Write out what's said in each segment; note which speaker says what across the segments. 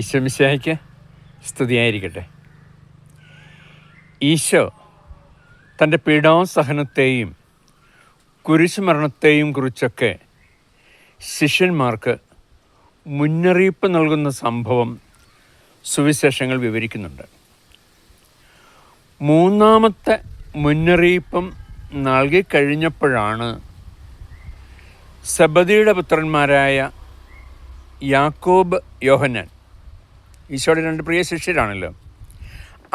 Speaker 1: ഈശോ മിശിഹായ്ക്ക് സ്തുതിയായിരിക്കട്ടെ. ഈശോ തൻ്റെ പീഡാസഹനത്തെയും കുരിശുമരണത്തെയും കുറിച്ചൊക്കെ ശിഷ്യന്മാർക്ക് മുന്നറിയിപ്പ് നൽകുന്ന സംഭവം സുവിശേഷങ്ങൾ വിവരിക്കുന്നുണ്ട്. മൂന്നാമത്തെ മുന്നറിയിപ്പും നൽകിക്കഴിഞ്ഞപ്പോഴാണ് സെബദിയുടെ പുത്രന്മാരായ യാക്കോബ്, യോഹന്നാൻ, ഈശോയുടെ 2 പ്രിയ ശിഷ്യരാണല്ലോ,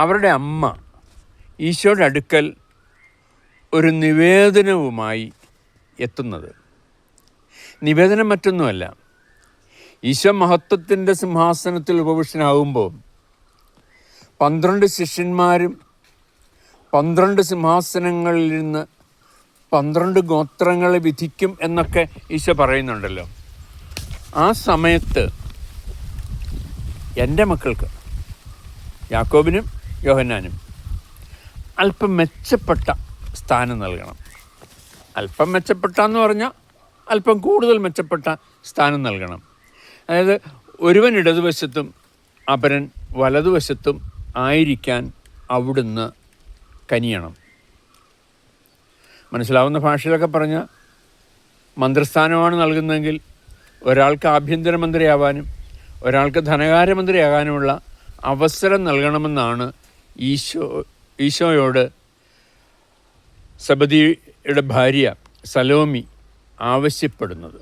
Speaker 1: അവരുടെ അമ്മ ഈശോയുടെ അടുക്കൽ ഒരു നിവേദനവുമായി എത്തുന്നത്. നിവേദനം മറ്റൊന്നുമല്ല, ഈശോ മഹത്വത്തിൻ്റെ സിംഹാസനത്തിൽ ഉപവിഷ്ടനാകുമ്പോൾ 12 ശിഷ്യന്മാരും 12 സിംഹാസനങ്ങളിൽ നിന്ന് 12 ഗോത്രങ്ങളെ വിധിക്കും എന്നൊക്കെ ഈശോ പറയുന്നുണ്ടല്ലോ. ആ സമയത്ത് എൻ്റെ മക്കൾക്ക്, യാക്കോബിനും യോഹന്നാനും, അല്പം മെച്ചപ്പെട്ട സ്ഥാനം നൽകണം. അല്പം മെച്ചപ്പെട്ട എന്ന് പറഞ്ഞാൽ അല്പം കൂടുതൽ മെച്ചപ്പെട്ട സ്ഥാനം നൽകണം. അതായത് ഒരുവൻ ഇടതുവശത്തും അപരൻ വലതുവശത്തും ആയിരിക്കാൻ അവിടുന്ന് കനിയണം. മനസ്സിലാവുന്ന ഭാഷയിലൊക്കെ പറഞ്ഞാൽ, മന്ത്രിസ്ഥാനമാണ് നൽകുന്നതെങ്കിൽ ഒരാൾക്ക് ആഭ്യന്തരമന്ത്രിയാവാനും ഒരാൾക്ക് ധനകാര്യമന്ത്രിയാകാനുമുള്ള അവസരം നൽകണമെന്നാണ് ഈശോയോട് സെബദിയുടെ ഭാര്യ സലോമി ആവശ്യപ്പെടുന്നത്.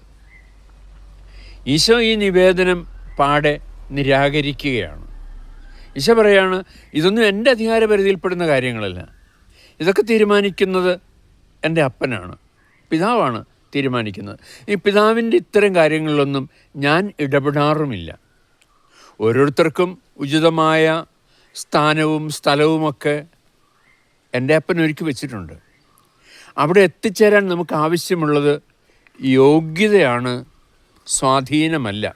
Speaker 1: ഈശോ ഈ നിവേദനം പാടെ നിരാകരിക്കുകയാണ്. ഈശോ പറയാണ്, ഇതൊന്നും എൻ്റെ അധികാരപരിധിയിൽപ്പെടുന്ന കാര്യങ്ങളല്ല, ഇതൊക്കെ തീരുമാനിക്കുന്നത് എൻ്റെ അപ്പനാണ്, പിതാവാണ് തീരുമാനിക്കുന്നത്. ഈ പിതാവിൻ്റെ ഇത്തരം കാര്യങ്ങളിലൊന്നും ഞാൻ ഇടപെടാറുമില്ല. ഓരോരുത്തർക്കും ഉചിതമായ സ്ഥാനവും സ്ഥലവുമൊക്കെ എൻ്റെ അപ്പൻ ഒരുക്കി വെച്ചിട്ടുണ്ട്. അവിടെ എത്തിച്ചേരാൻ നമുക്ക് ആവശ്യമുള്ളത് യോഗ്യതയാണ്, സ്വാധീനമല്ല.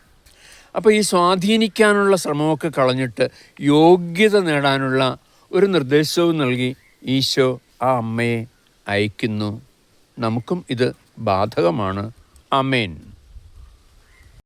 Speaker 1: അപ്പോൾ ഈ സ്വാധീനിക്കാനുള്ള ശ്രമമൊക്കെ കളഞ്ഞിട്ട് യോഗ്യത നേടാനുള്ള ഒരു നിർദ്ദേശവും നൽകി ഈശോ ആ അമ്മയെ അയക്കുന്നു. നമുക്കും ഇത് ബാധകമാണ്. ആമേൻ.